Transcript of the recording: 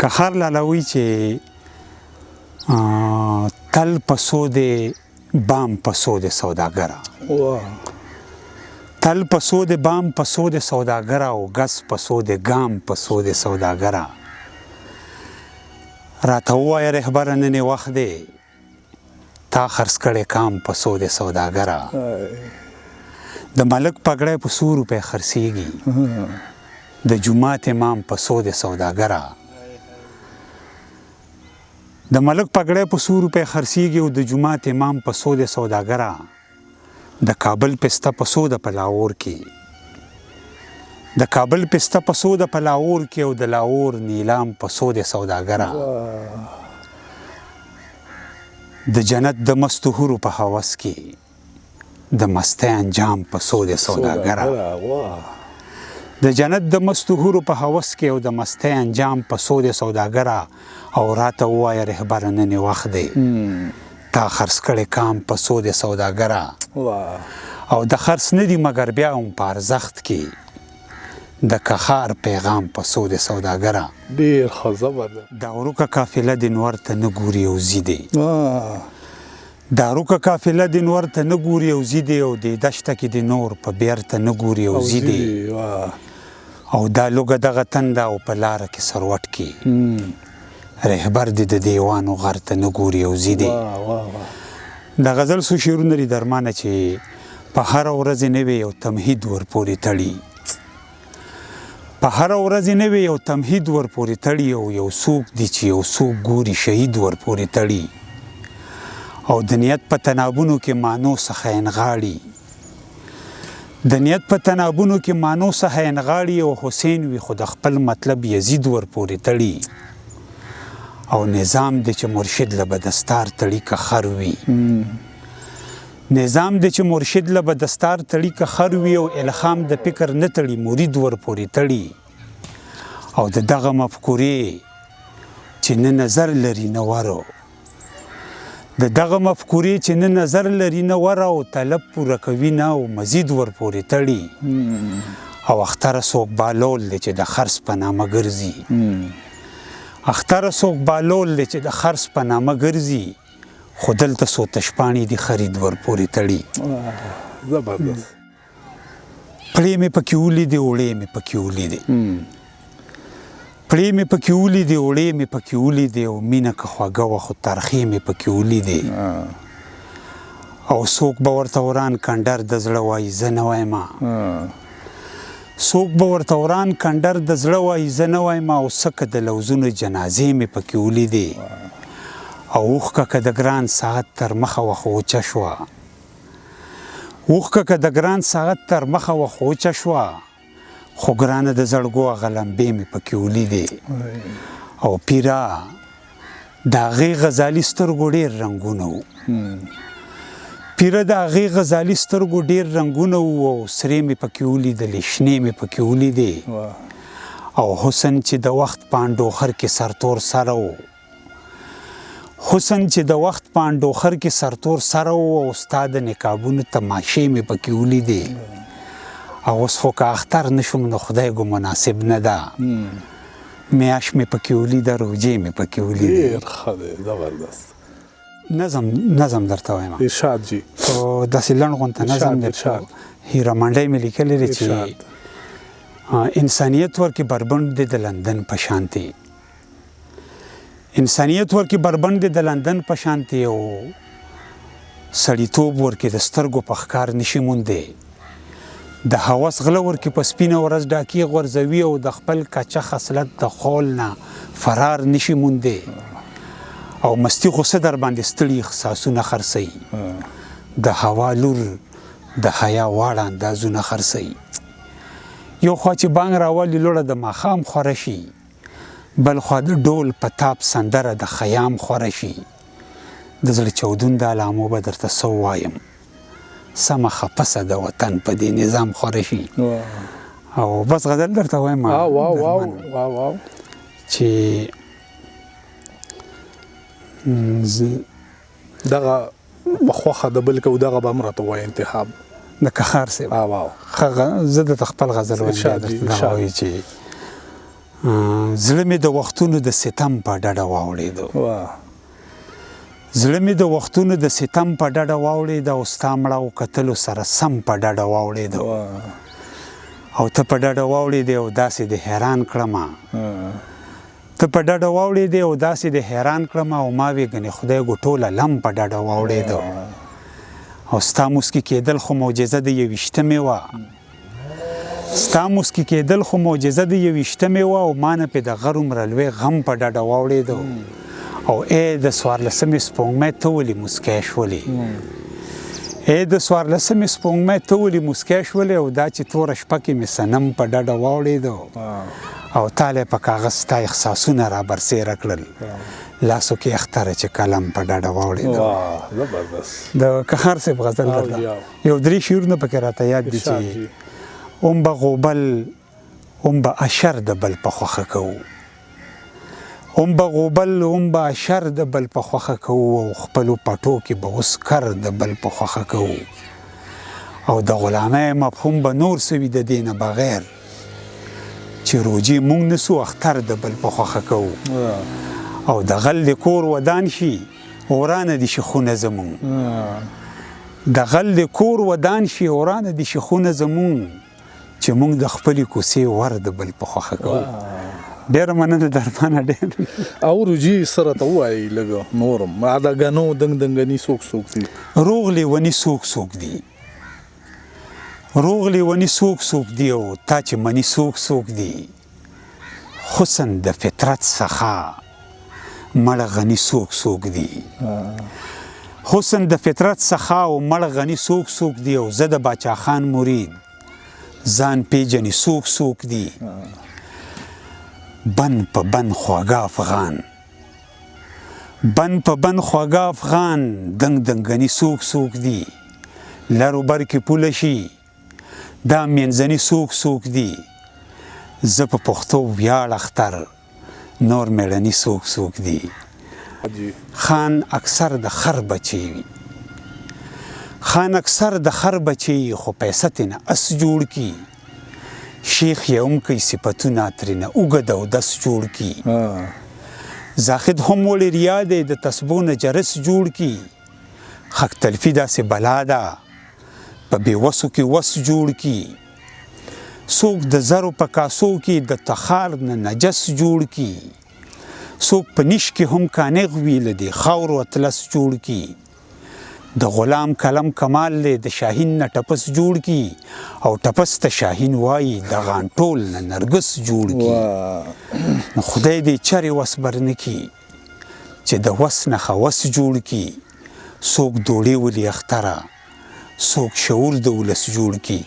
کخر لاله وی چې تل په سود بام په سود سوداګره تل په سود بام په سود سوداګره او ګس په سود ګام په سود سوداګره راته ووایه رهبره نن وخت دی تا خرڅ کړی کام په سود سوداګره د ملک پګړی په 100 روپۍ خرڅېږي د جومات امام په سود سوداګره د ملک پګړی په 100 روپۍ خرڅېږي او د جومات امام په سود سوداګره د کابل پسته په سود په لاهور کې د کابل پسته په سود په لاهور کې او د لاهور نیلام په سود سوداګره د جنت د مستو حورو په هوس کې د مستی انجام په سود سوداګره د جنت د مستو حورو په هوس کې او د مستی انجام په سود سوداګره او راته ووایه رهبره نن وخت دی تا خرڅ کړی کام په سود سوداګره او د خرڅ نه دي مګر بیا هم په ارزښت کې د کخار پیغام په سود سوداګره ډېر ښه زبردست دا وروکه قافله د نور ته نه ګوري او ځي دی دا وروکه قافله د نور ته نه ګوري او ځي دی او د دشته کې د نور په بیرته نه ګوري او ځي دی او دا لوږه دغه تنده او په لاره کې سروټ کې رهبر د دیوانو غر ته نه ګوري او ځي دی د غزل څو شعرونه دي درمانه چې په هره ورځ نوی یو تمهید ورپورې تړي په هره ورځ نوی یو تمهید ورپورې تړي او یو څوک دی چې یو څوک ګوري شهید ورپورې تړي او د نیت په تنابونو کې مانو څخه انغاړي د نیت په تنابونو کې مانو څخه انغاړي او حسین وي خو د خپل مطلب یزید ورپورې تړي او نظام دی چې مرشد له به دستار تړي که خر وي نظام دی چې مرشد له به دستار تړي که خر وي او الهام د فکر نه تړي مرید ورپورې تړي او د دغه مفکورې چې نه نظر لري نه ورو د دغه مفکورې چې نه نظر لري نه وره او طلب پوره کوي نه او مزید ورپورې تړي او اختره څوک بالول دی چې د خرڅ په نامه ګرځي اختره څوک بالول دی چې د خرڅ په نامه ګرځي خو دلته څو تشپاڼې دي خرید ورپورې تړي زبردست پړې مې پکې ولیدې وړې مې پکې ولیدې پړې مې پکې ولیدې وړې مې پکې ولیدې او مینه که خوږه وه خو ترخې مې پکې ولیدې او څوک به ورته وران کنډر د زړه وایي زه نه وایم څوک به ورته وران کنډر د زړه وایي زه نه وایم او څه که د لوظونو جنازې مې پکې ولیدې او اوښکه که د ګران ساعت تر مخه وه خو وچه شوه اوښکه که د ګران ساعت تر مخه وه خو وچه شوه خو ګرانه د زړګو هغه لمبې مې پکې ولیدې او پیره د هغې غزالي سترګو ډېر رنګونه وو پیره د هغې غزالي سترګو ډېر رنګونه وو او سرې مې پکې ولیدلې شنې مې پکې ولیدې او حسن چې د وخت په انډوخر کې سرتور سره وو حسن چې د وخت په انډوخر کې سرتور سره وو او ستا د نقابونو تماشې مې پکې ولیدې او اوس خو که اختر نشم نو خدای ګو مناسب نه ده میاش مې پکې ولیده روجې مې پکې ولیدې ډېر ښه دی زبردست نظم درته وایم ارشاد جی او داسې لنډ غونته نظم دی هیره منډی مې لیکلی دی چې انسانیت ورکې بربنډ دی د لندن په شانتې انسانیت ورکې بربنډ دی د لندن په شانتې او سړیتوب ورکې د سترګو په ښکار نشي موندی د هوس غله ورکې په سپینه ورځ ډاکې غورځوي او د خپل کچه خصلت د خول نه فرار نشي موندی او مستی غصه در باندې ستړي احساسونه خرڅوي د هوا لور د حیا واړه اندازونه خرڅوي یو خوا چې بانګ راولي لوړه د ماښام خوره شي بل خوا د ډول په تاب سندره د خیام خوره شي د زړه چودون د علامو به درته څه ووایم سمه خپسه د وطن په دې نظام خوره شي او بس غزل درته وایم چې دغه بخوخه د بل کو دغه به امرته وای انتخاب د کخار سی زه د خپل غزل وایي چې زړه مې د وختونو د ستم په ډډه واوړېدو زړه مې د وختونو د ستم په ډډه واوړېده او ستا مړه کتلو سره سم په ډډه واوړېدو او ته په ډډه واوړېدې او داسې د حیران کړمه ته په ډډه واوړېدې او داسې د حیران کړمه او ما وې ګنې خدای ګو ټوله لم په ډډه واوړېدو او ستا موسکي کېدل خو معجزه د یویشتمې وه ستا موسکي کېدل خو معجزه د یویشتمې وه او ما نه پې د غر عمره لوی غم په ډډه واوړېدو او ای د څوارلسمې سپوږمۍ ته ولې موسکی شولې ای د څوارلسمې سپوږمۍ ته ولې موسکی شولې او دا چې توره شپه کې مې صنم په ډډه واوړېدو او تاله په کاغذ ستا احساسونه را برسېره کړل لاسو کې اختره چې قلم په ډډه واوړېدو د کخر صاحب غزل درته یو درې شعرونه پکې راته یاد دي چې اوم به غوبل اوم به اشر د بل په خوښه کوو اوم به غوبل اوم به اشر د بل په خوښه کوو او خپلو پټو کې به اوس کر د بل په خوښه کوو او د غلامۍ مفهوم به نور سوي د دې نه بغیر چې روجې مونږ نسو اختر د بل په خوښه کوو او د غل د کور ودان شي ورانه دي شي خونه زمونږ د غل د کور ودان شي ورانه دي شي خونه زمونږ چې مونږ د خپلې کوڅې ور د بل په خوښه کوو ډېره مننه درمانه ډېر او روجي سره ته ووایي لږ نورم اداګانو دنګدنګني څوک دي روغ لیوني څوک دي روغ لیوني څوک دي او تا چې مني څوک دي حسن د فطرت څخه مړه غني څوک دي حسن د فطرت څخه او مړه غني څوک دي او زه د باچا خان مرید ځان پیژني څوک دي بند په بند خواږه افغان بند په بند خواږه افغان دنګدنګني څوک دي لرو بر کې پوله شي دا منځني څوک دي زه په پښتو ویاړ اختر نور میړني څوک دي خان اکثر د خر بچی وي خان اکثر د خر بچی خو پیسه تنه اس جوړ کی شیخ یوم کوي صفتونه ترنه اوږد او دس جوړ کی زاهد هم ولې ریا دی د تسبو نه جرس جوړ کی خک تلفي داسې بلا ده په بېوسو کې وس جوړ کی څوک د زرو په کاسو کې د تخار نه نجس جوړ کی څوک په نیش کې هم کانغ وي له دې خاورو اطلس جوړ کی د غلام کلم کمال له د شاهین نه ټپس جوړ کی او ټپس ته شاهین وایي د غانټول نه نرګس جوړ کی نو خدای دې چرې وس برنه کی چې د وس نه خوس جوړ کی څوک دوړې ولي اختره څوک شعور د ولس جوړ کی